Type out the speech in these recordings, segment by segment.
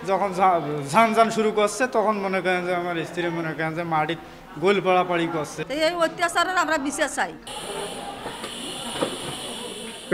যখন ঝান শুরু করছে তখন মনে করেন যে আমার স্ত্রী মনে করেন যে মাটির গোল পড়াপড়ি করছে। এই অত্যাচারের আমরা বিচার চাই।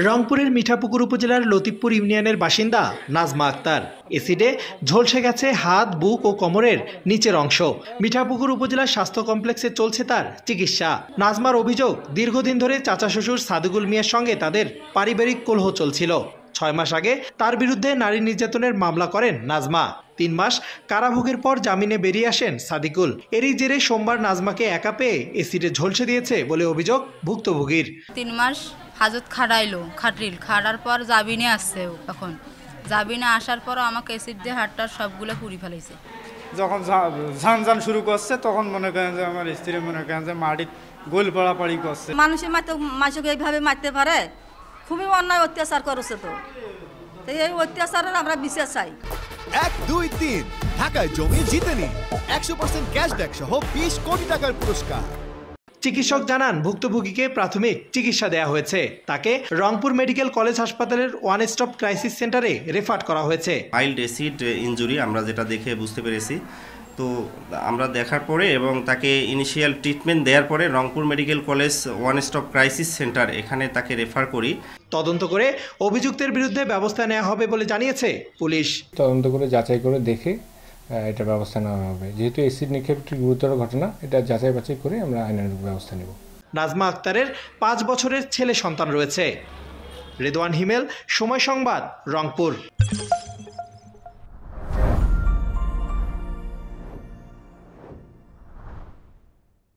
রংপুরের মিঠাপুকুর উপজেলার লতিফপুর ইউনিয়নের বাসিন্দা নাজমা আক্তার। এসিডে ঝলসে গেছে হাত, বুক ও কোমরের নিচের অংশ। মিঠাপুকুর উপজেলা স্বাস্থ্য কমপ্লেক্সে চলছে তার চিকিৎসা। নাজমার অভিযোগ, দীর্ঘদিন ধরে চাচা শ্বশুর সাদিকুল মিয়ার সঙ্গে তাদের পারিবারিক কলহ চলছিল। 6 মাস আগে তার বিরুদ্ধে নারী নির্যাতনের মামলা করেন নাজমা। 3 মাস কারাভোগের পর জামিনে বেরিয়ে আসেন সাদিকুল। এরই জেরে সোমবার নাজমাকে একা পেয়ে এসিডে ঝলসে দিয়েছে বলে অভিযোগ ভুক্তভোগীর। 3 মাস হাজত খাড়ার পর জামিনে আসছে। এখন জামিনে আসার পরও আমাকে এসিড দিয়ে হাতটা সবগুলো পুড়ি ফেলাইছে। যখন ঝান শুরু করছে তখন মনে করেন যে আমার স্ত্রী মনে করেন যে মাটির গোল পড়াপড়ি করছে। মানুষকে এইভাবে মারতে পারে? খুবই অন্যায় অত্যাচার করেছে। তো এই অত্যাচারের আমরা বিচার চাই। 1, 2, 3 ঢাকায় জমি জিতে নিন 100% ক্যাশব্যাক সহ 20 কোটি টাকার পুরস্কার। চিকিৎসক জানান, ভুক্তভোগীকে প্রাথমিক চিকিৎসা দেওয়া হয়েছে। তাকে রংপুর মেডিকেল কলেজ হাসপাতালের ওয়ান স্টপ ক্রাইসিস সেন্টারে রেফার করা হয়েছে। মাইল্ড অ্যাসিড ইনজুরি আমরা যেটা দেখে বুঝতে পেরেছি। তো আমরা দেখার পরে এবং তাকে ইনিশিয়াল ট্রিটমেন্ট দেওয়ার পরে Rangpur medical college one stop crisis centre এখানে তাকে রেফার করি। তদন্ত করে অভিযুক্তের বিরুদ্ধে ব্যবস্থা নেওয়া হবে বলে জানিয়েছে পুলিশ। তদন্ত করে যাচাই করে দেখে এটা ব্যবস্থা নেওয়া হবে। যেহেতু এসিড নিক্ষেপ একটি গুরুতর ঘটনা, এটা যাচাই বাছাই করে আমরা আইনানুগ ব্যবস্থা নেব। নাজমা আক্তারের 5 বছরের ছেলে সন্তান রয়েছে। রেদওয়ান হিমেল, সময় সংবাদ, রংপুর।